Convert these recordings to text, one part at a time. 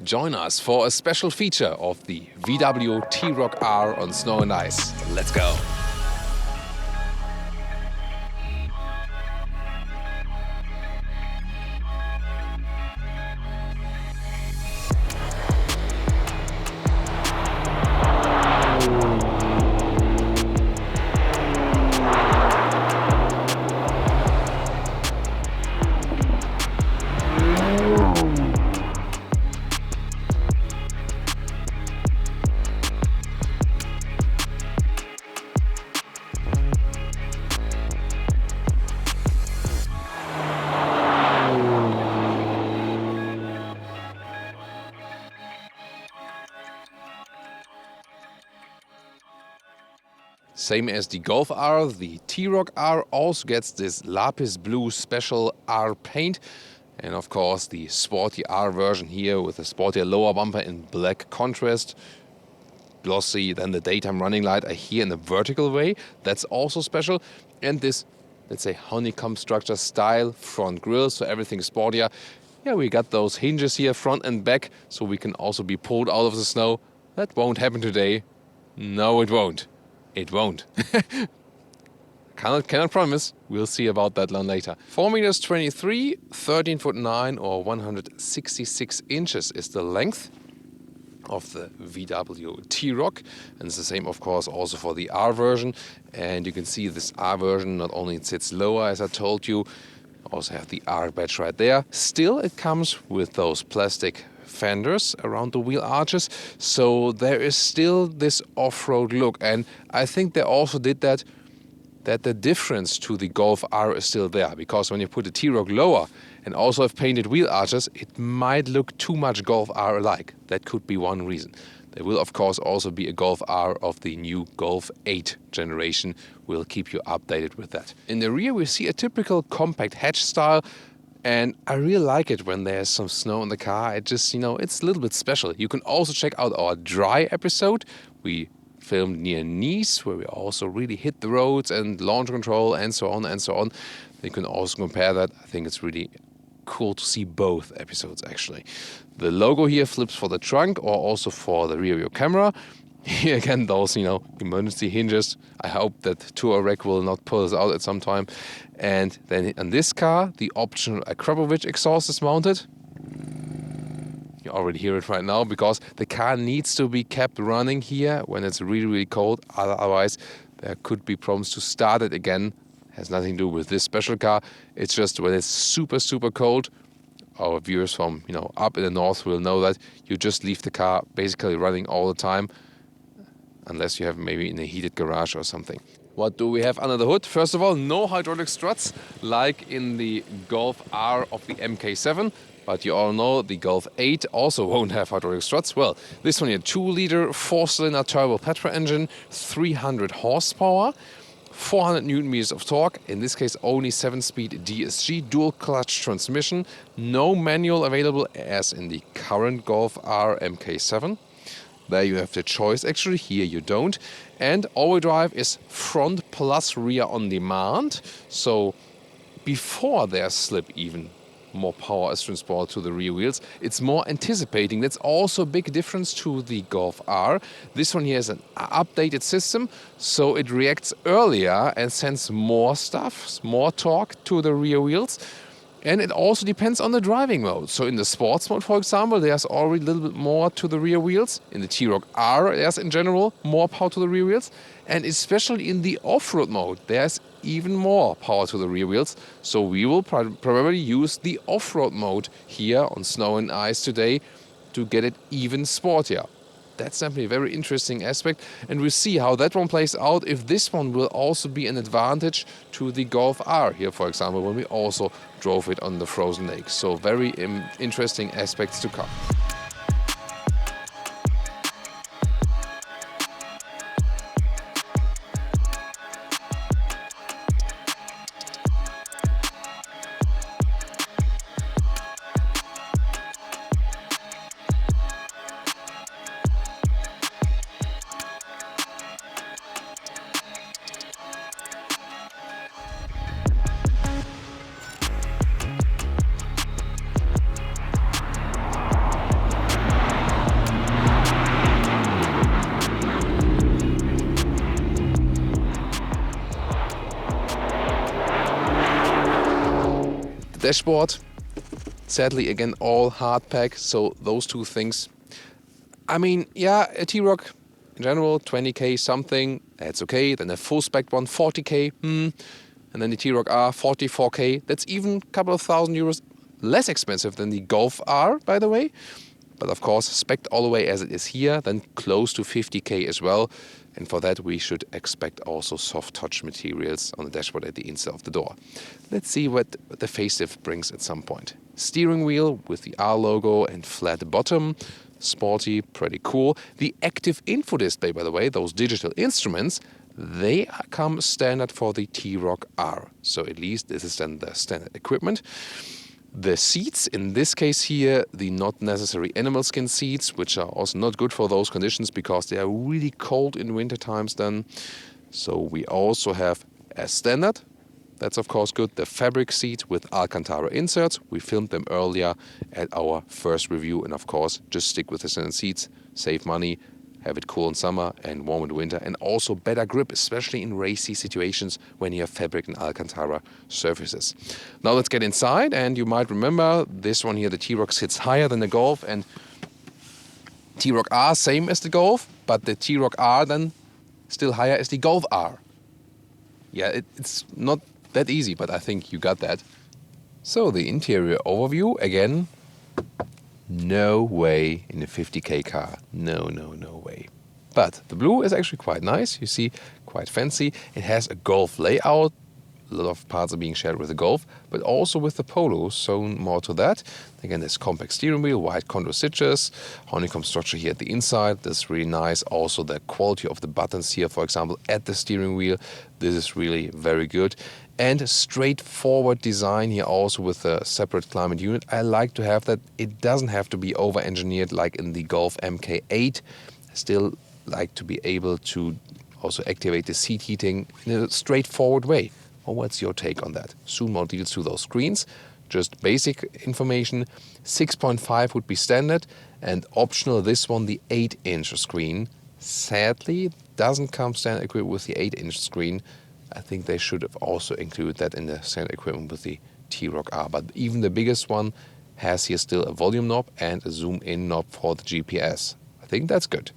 Join us for a special feature of the VW T-Roc R on snow and ice. Let's go! Same as the Golf R, the T-Roc R also gets this lapis blue special R paint. And of course the sporty R version here with a sportier lower bumper in black contrast. Glossy, then the daytime running light are here in a vertical way. That's also special. And this, let's say, honeycomb structure style front grille, so everything sportier. Yeah, we got those hinges here front and back, so we can also be pulled out of the snow. That won't happen today. No, it won't. It won't. Cannot promise. We'll see about that one later. 4 meters 23, 13 foot 9 or 166 inches is the length of the VW T-Roc. And it's the same, of course, also for the R version. And you can see this R version not only sits lower, as I told you, also have the R badge right there. Still, it comes with those plastic fenders around the wheel arches, so there is still this off-road look, and I think they also did that the difference to the Golf R is still there, because when you put the T-Roc lower and also have painted wheel arches, it might look too much Golf R alike. That could be one reason. There will of course also be a Golf R of the new Golf 8 generation. We'll keep you updated with that. In the rear we see a typical compact hatch style. And I really like it when there's some snow in the car. It just, it's a little bit special. You can also check out our dry episode. We filmed near Nice, where we also really hit the roads and launch control and so on and so on. You can also compare that. I think it's really cool to see both episodes, actually. The logo here flips for the trunk or also for the rear view camera. Here again, those, emergency hinges. I hope that Touareg will not pull us out at some time. And then on this car, the optional Akrapovic exhaust is mounted. You already hear it right now, because the car needs to be kept running here when it's really, really cold. Otherwise, there could be problems to start it again. Has nothing to do with this special car. It's just when it's super, super cold. Our viewers from, up in the north will know that you just leave the car basically running all the time, unless you have maybe in a heated garage or something. What do we have under the hood? First of all, no hydraulic struts like in the Golf R of the MK7. But you all know the Golf 8 also won't have hydraulic struts. Well, this one here, 2-liter 4-cylinder turbo petrol engine, 300 horsepower, 400 Newton meters of torque. In this case, only 7-speed DSG, dual clutch transmission. No manual available as in the current Golf R MK7. There you have the choice. Actually, here you don't. And all-wheel drive is front plus rear on demand. So before there's slip, even more power is transported to the rear wheels. It's more anticipating. That's also a big difference to the Golf R. This one here is an updated system, so it reacts earlier and sends more stuff, more torque to the rear wheels. And it also depends on the driving mode. So in the sports mode, for example, there's already a little bit more to the rear wheels. In the T-Roc R, there's in general more power to the rear wheels. And especially in the off-road mode, there's even more power to the rear wheels. So we will probably use the off-road mode here on snow and ice today to get it even sportier. That's definitely a very interesting aspect, and we'll see how that one plays out, if this one will also be an advantage to the Golf R here, for example, when we also drove it on the frozen lake. So very interesting aspects to come. dashboard, sadly again all hard pack, so those two things. I mean, yeah, a T-Roc in general 20k something, that's okay. Then a full spec one 40k, and then the T-Roc R 44k. That's even a couple of €1,000 less expensive than the Golf R, by the way. But of course, spec'd all the way as it is here, then close to 50k as well. And for that, we should expect also soft touch materials on the dashboard at the inside of the door. Let's see what the facelift brings at some point. Steering wheel with the R logo and flat bottom. Sporty, pretty cool. The active info display, by the way, those digital instruments, they come standard for the T-Roc R. So at least this is then the standard equipment. The seats, in this case here, the not necessary animal skin seats, which are also not good for those conditions because they are really cold in winter times then. So we also have as standard, that's of course good, the fabric seat with Alcantara inserts. We filmed them earlier at our first review, and of course just stick with the standard seats, save money, have it cool in summer and warm in winter, and also better grip, especially in racy situations when you have fabric and Alcantara surfaces. Now let's get inside, and you might remember this one here, the T-Roc sits higher than the Golf, and T-Roc R same as the Golf, but the T-Roc R then still higher as the Golf R. Yeah, it's not that easy, but I think you got that. So the interior overview, again, no way in a 50k car. No way. But the blue is actually quite nice. You see, quite fancy. It has a Golf layout. A lot of parts are being shared with the Golf, but also with the Polo, so more to that. Again, this compact steering wheel, white contour stitches, honeycomb structure here at the inside. That's really nice. Also the quality of the buttons here, for example, at the steering wheel. This is really very good. And straightforward design here also with a separate climate unit. I like to have that. It doesn't have to be over-engineered like in the Golf MK8. I still like to be able to also activate the seat heating in a straightforward way. Or what's your take on that? Soon more details to those screens. Just basic information. 6.5 would be standard, and optional this one, the 8-inch screen. Sadly, doesn't come standard equipped with the 8-inch screen. I think they should have also included that in the standard equipment with the T-Roc R. But even the biggest one has here still a volume knob and a zoom-in knob for the GPS. I think that's good.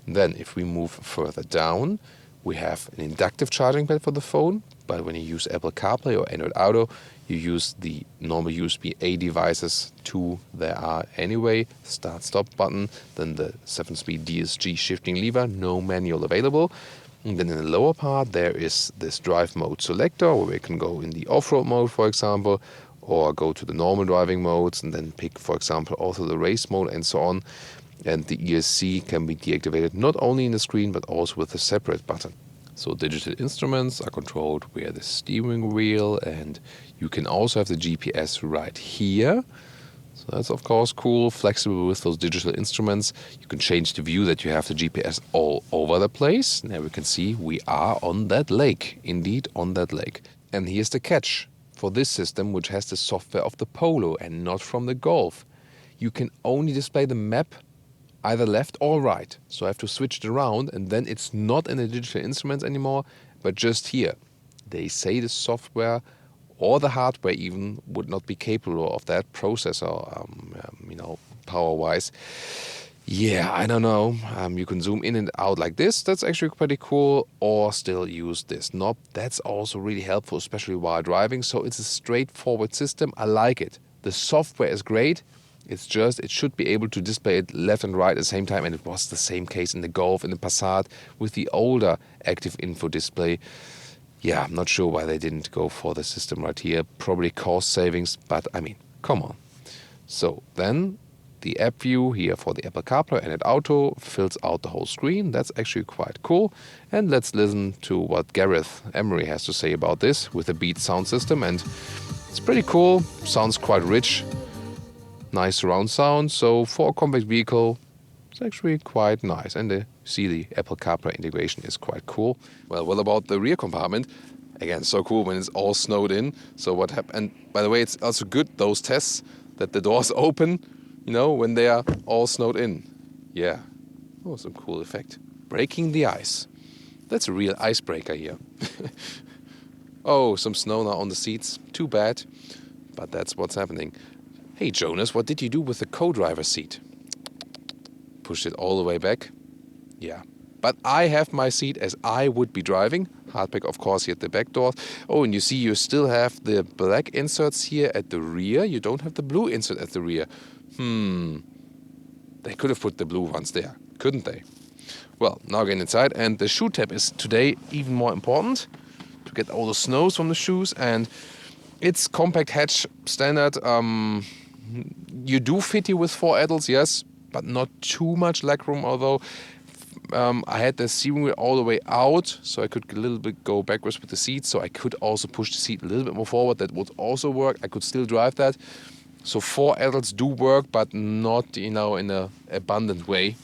Then if we move further down, we have an inductive charging pad for the phone. But when you use Apple CarPlay or Android Auto, you use the normal USB-A devices. Two there are anyway. Start-stop button, then the 7-speed DSG shifting lever, no manual available. And then in the lower part, there is this drive mode selector where we can go in the off-road mode, for example, or go to the normal driving modes and then pick, for example, also the race mode and so on. And the ESC can be deactivated not only in the screen, but also with a separate button. So digital instruments are controlled via the steering wheel, and you can also have the GPS right here. So that's of course cool, flexible with those digital instruments. You can change the view that you have the GPS all over the place. Now we can see we are on that lake, indeed on that lake. And here's the catch for this system, which has the software of the Polo and not from the Golf. You can only display the map either left or right. So I have to switch it around, and then it's not in the digital instruments anymore, but just here. They say the software or the hardware even would not be capable of that processor, power-wise. Yeah, I don't know. You can zoom in and out like this. That's actually pretty cool. Or still use this knob. That's also really helpful, especially while driving. So it's a straightforward system. I like it. The software is great. It's just, it should be able to display it left and right at the same time. And it was the same case in the Golf, in the Passat, with the older active info display. Yeah, I'm not sure why they didn't go for the system right here. Probably cost savings, but I mean, come on. So then the app view here for the Apple CarPlay and Android Auto fills out the whole screen. That's actually quite cool. And let's listen to what Gareth Emery has to say about this with the Beats sound system. And it's pretty cool. Sounds quite rich. Nice surround sound. So for a compact vehicle, it's actually quite nice. And see the Apple CarPlay integration is quite cool. Well, what about the rear compartment? Again, so cool when it's all snowed in. So what happened? And by the way, it's also good, those tests, that the doors open, when they are all snowed in. Yeah. Oh, some cool effect. Breaking the ice. That's a real icebreaker here. Oh, some snow now on the seats. Too bad. But that's what's happening. Hey Jonas, what did you do with the co-driver seat? Pushed it all the way back? Yeah. But I have my seat as I would be driving. Hardback, of course, here at the back door. Oh, and you see you still have the black inserts here at the rear. You don't have the blue insert at the rear. They could have put the blue ones there, couldn't they? Well, now getting inside, and the shoe tab is today even more important to get all the snows from the shoes. And it's compact hatch standard. You do fit you with 4 adults, yes, but not too much legroom, although I had the steering wheel all the way out, so I could a little bit go backwards with the seat, so I could also push the seat a little bit more forward. That would also work. I could still drive that. So 4 adults do work, but not, in an abundant way.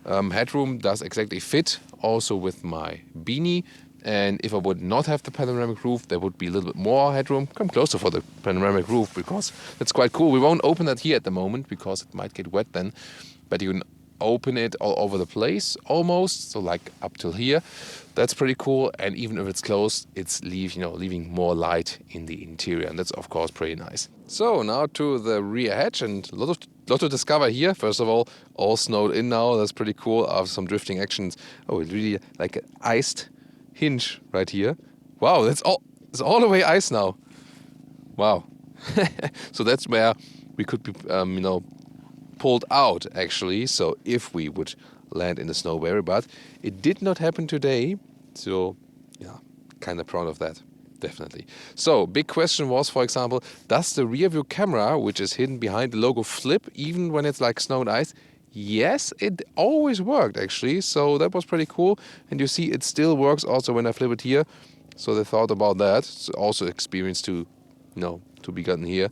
Headroom does exactly fit, also with my beanie. And if I would not have the panoramic roof, there would be a little bit more headroom. Come closer for the panoramic roof, because that's quite cool. We won't open that here at the moment, because it might get wet then. But you can open it all over the place, almost. So like up till here. That's pretty cool. And even if it's closed, it's leaving more light in the interior. And that's, of course, pretty nice. So now to the rear hatch, and a lot to discover here. First of all snowed in now. That's pretty cool after some drifting actions. Oh, it's really like an iced hinge right here. Wow, it's all the way ice now. Wow. So that's where we could be, pulled out, actually. So if we would land in the snow barrier, but it did not happen today. So yeah, kind of proud of that. Definitely. So big question was, for example, does the rear view camera, which is hidden behind the logo, flip even when it's like snow and ice? Yes, it always worked, actually. So that was pretty cool. And you see it still works also when I flip it here. So they thought about that. It's also experience to be gotten here.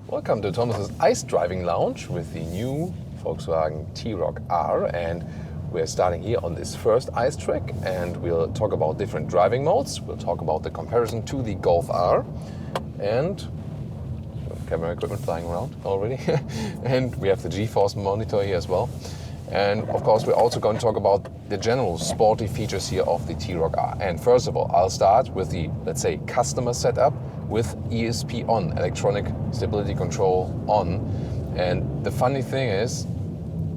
Welcome to Thomas's Ice Driving Lounge with the new Volkswagen T Roc R, and we're starting here on this first ice track, and we'll talk about different driving modes. We'll talk about the comparison to the Golf R, and camera equipment flying around already. And we have the G-force monitor here as well. And of course, we're also going to talk about the general sporty features here of the T Roc R. And first of all, I'll start with the, let's say, customer setup with ESP on, electronic stability control on. And the funny thing is,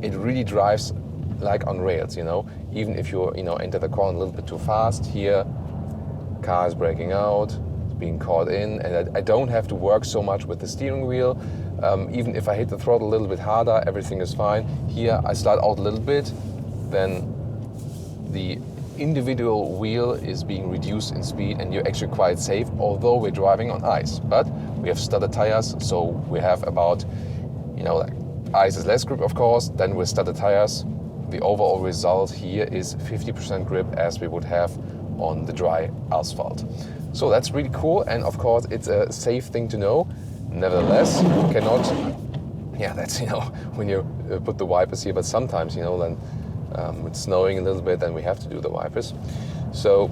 it really drives like on rails, Even if you, enter the corner a little bit too fast, here, car is braking out, it's being caught in, and I don't have to work so much with the steering wheel. Even if I hit the throttle a little bit harder, everything is fine. Here, I slide out a little bit, then the individual wheel is being reduced in speed, and you're actually quite safe, although we're driving on ice. But we have studded tires, so we have about, ice is less grip, of course, then with studded tires. The overall result here is 50% grip, as we would have on the dry asphalt. So that's really cool, and of course it's a safe thing to know. Nevertheless, you cannot, that's, when you put the wipers here, but sometimes, then it's snowing a little bit, then we have to do the wipers. So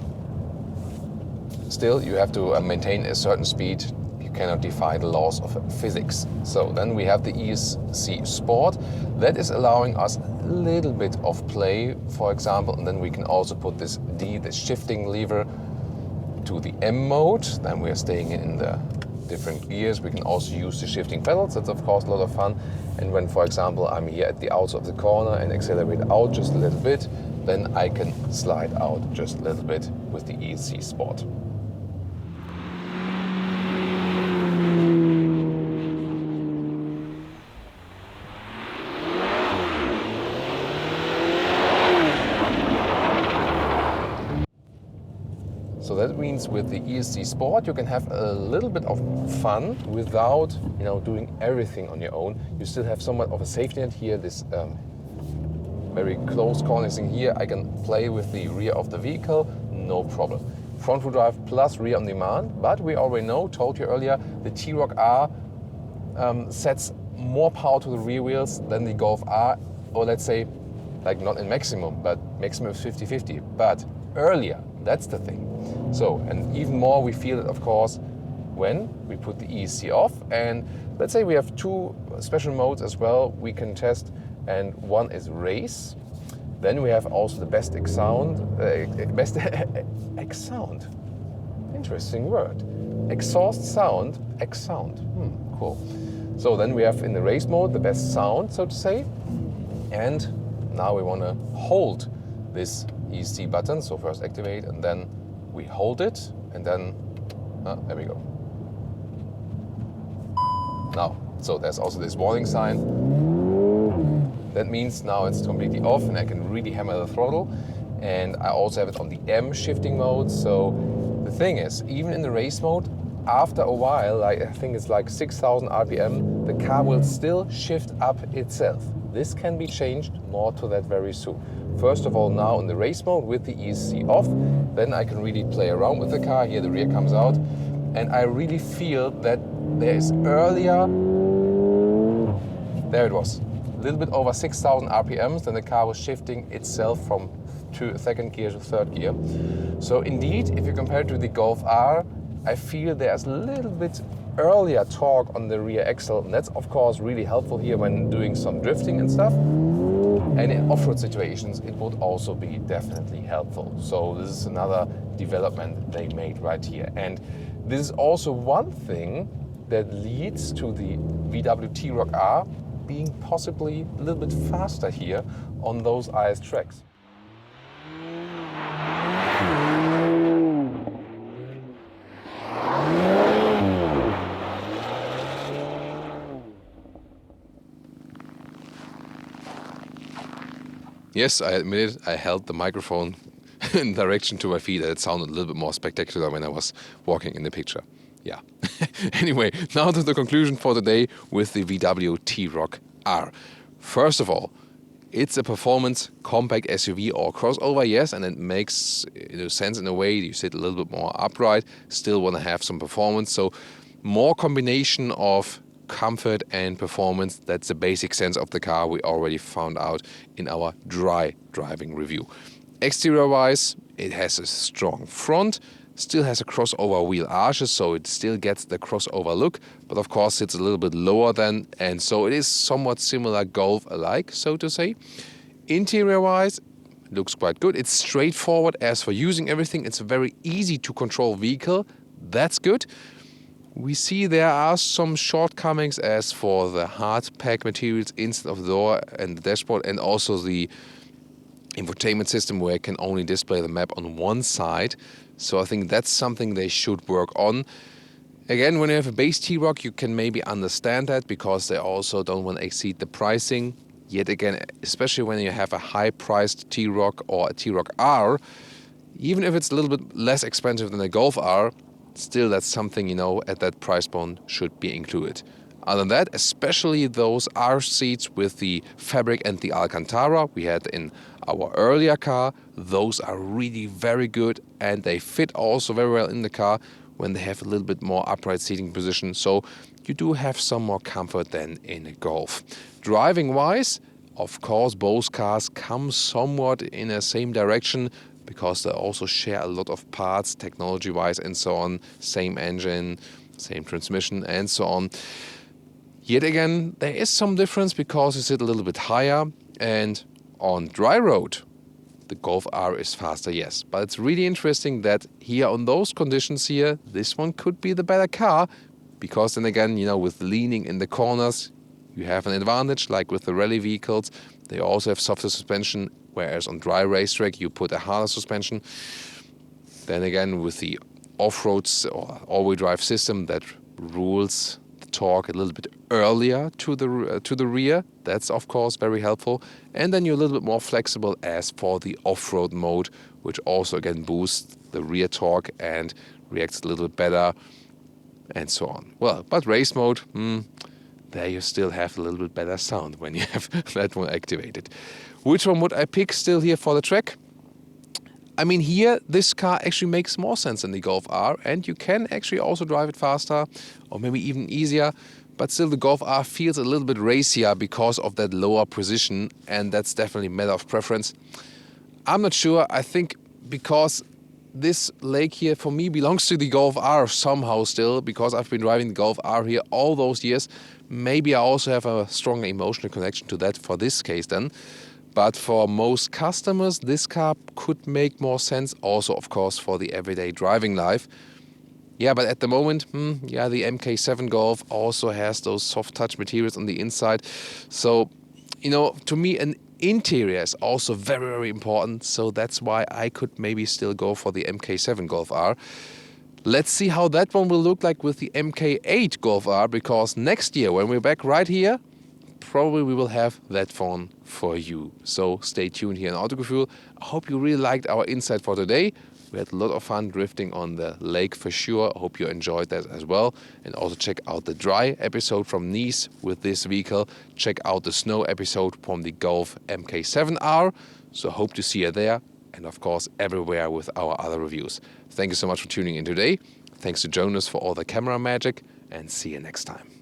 still, you have to maintain a certain speed. You cannot defy the laws of physics. So then we have the ESC Sport. That is allowing us a little bit of play, for example, and then we can also put this D, the shifting lever, to the M mode. Then we are staying in the different gears. We can also use the shifting pedals. That's of course a lot of fun. And when, for example, I'm here at the outside of the corner and accelerate out just a little bit, then I can slide out just a little bit with the ESC Sport. So that means with the ESC Sport, you can have a little bit of fun without, doing everything on your own. You still have somewhat of a safety net here. This very close cornering here, I can play with the rear of the vehicle, no problem. Front wheel drive plus rear on demand, but we already know, told you earlier, the T Roc R sets more power to the rear wheels than the Golf R, or let's say, like not in maximum, but maximum is 50-50, but earlier, that's the thing. So, and even more we feel it, of course, when we put the ESC off. And let's say we have two special modes as well we can test, and one is race. Then we have also the best sound, sound. Interesting word. Exhaust sound, sound. Cool. So then we have in the race mode the best sound, so to say. And now we want to hold this ESC button. So first activate, and then we hold it, and then there we go. Now, so there's also this warning sign. That means now it's completely off and I can really hammer the throttle. And I also have it on the M shifting mode. So the thing is, even in the race mode, after a while, like I think it's like 6,000 RPM, the car will still shift up itself. This can be changed, more to that very soon. First of all, now in the race mode with the ESC off, then I can really play around with the car. Here the rear comes out, and I really feel that there is earlier, there it was, a little bit over 6,000 RPMs, then the car was shifting itself from second gear to third gear. So indeed, if you compare it to the Golf R, I feel there's a little bit earlier torque on the rear axle, and that's of course really helpful here when doing some drifting and stuff. And in off-road situations, it would also be definitely helpful. So this is another development they made right here. And this is also one thing that leads to the VW T-Roc R being possibly a little bit faster here on those IS tracks. Yes, I admit it, I held the microphone in direction to my feet, and it sounded a little bit more spectacular when I was walking in the picture. Yeah. Anyway, now to the conclusion for today with the VW T-Roc R. First of all, it's a performance compact SUV or crossover, yes, and it makes sense in a way. You sit a little bit more upright, still want to have some performance. So more combination of comfort and performance. That's the basic sense of the car we already found out in our dry driving review. Exterior wise, it has a strong front, still has a crossover wheel arches, so it still gets the crossover look, but of course it's a little bit lower than, and so it is somewhat similar Golf alike, so to say. Interior wise, looks quite good. It's straightforward as for using everything. It's a very easy to control vehicle. That's good. We see there are some shortcomings as for the hard pack materials instead of the door and the dashboard, and also the infotainment system where it can only display the map on one side. So I think that's something they should work on. Again, when you have a base T-Roc, you can maybe understand that because they also don't want to exceed the pricing. Yet again, especially when you have a high-priced T-Roc or a T-Roc R, even if it's a little bit less expensive than a Golf R, still that's something, at that price point should be included. Other than that, especially those R seats with the fabric and the Alcantara we had in our earlier car, those are really very good, and they fit also very well in the car when they have a little bit more upright seating position. So you do have some more comfort than in a Golf. Driving wise, of course, both cars come somewhat in the same direction, because they also share a lot of parts, technology-wise and so on. Same engine, same transmission and so on. Yet again, there is some difference because you sit a little bit higher, and on dry road, the Golf R is faster, yes. But it's really interesting that here on those conditions here, this one could be the better car, because then again, with leaning in the corners, you have an advantage, like with the rally vehicles. They also have softer suspension, whereas on dry racetrack you put a harder suspension. Then again, with the off-road or all-wheel drive system, that rules the torque a little bit earlier to the rear. That's of course very helpful. And then you're a little bit more flexible as for the off-road mode, which also again boosts the rear torque and reacts a little bit better, and so on. Well, but race mode, there you still have a little bit better sound when you have that one activated. Which one would I pick still here for the track? I mean, here, this car actually makes more sense than the Golf R, and you can actually also drive it faster, or maybe even easier, but still the Golf R feels a little bit racier because of that lower precision, and that's definitely a matter of preference. I'm not sure. I think because this lake here for me belongs to the Golf R somehow still, because I've been driving the Golf R here all those years. Maybe I also have a strong emotional connection to that for this case then. But for most customers, this car could make more sense. Also, of course, for the everyday driving life. Yeah, but at the moment, the MK7 Golf also has those soft touch materials on the inside. So, to me, an interior is also very, very important. So that's why I could maybe still go for the MK7 Golf R. Let's see how that one will look like with the MK8 Golf R, because next year, when we're back right here, probably we will have that phone for you. So stay tuned here on Autogefühl. I hope you really liked our insight for today. We had a lot of fun drifting on the lake for sure. I hope you enjoyed that as well. And also check out the dry episode from Nice with this vehicle. Check out the snow episode from the Golf MK7R. So hope to see you there. And of course, everywhere with our other reviews. Thank you so much for tuning in today. Thanks to Jonas for all the camera magic. And see you next time.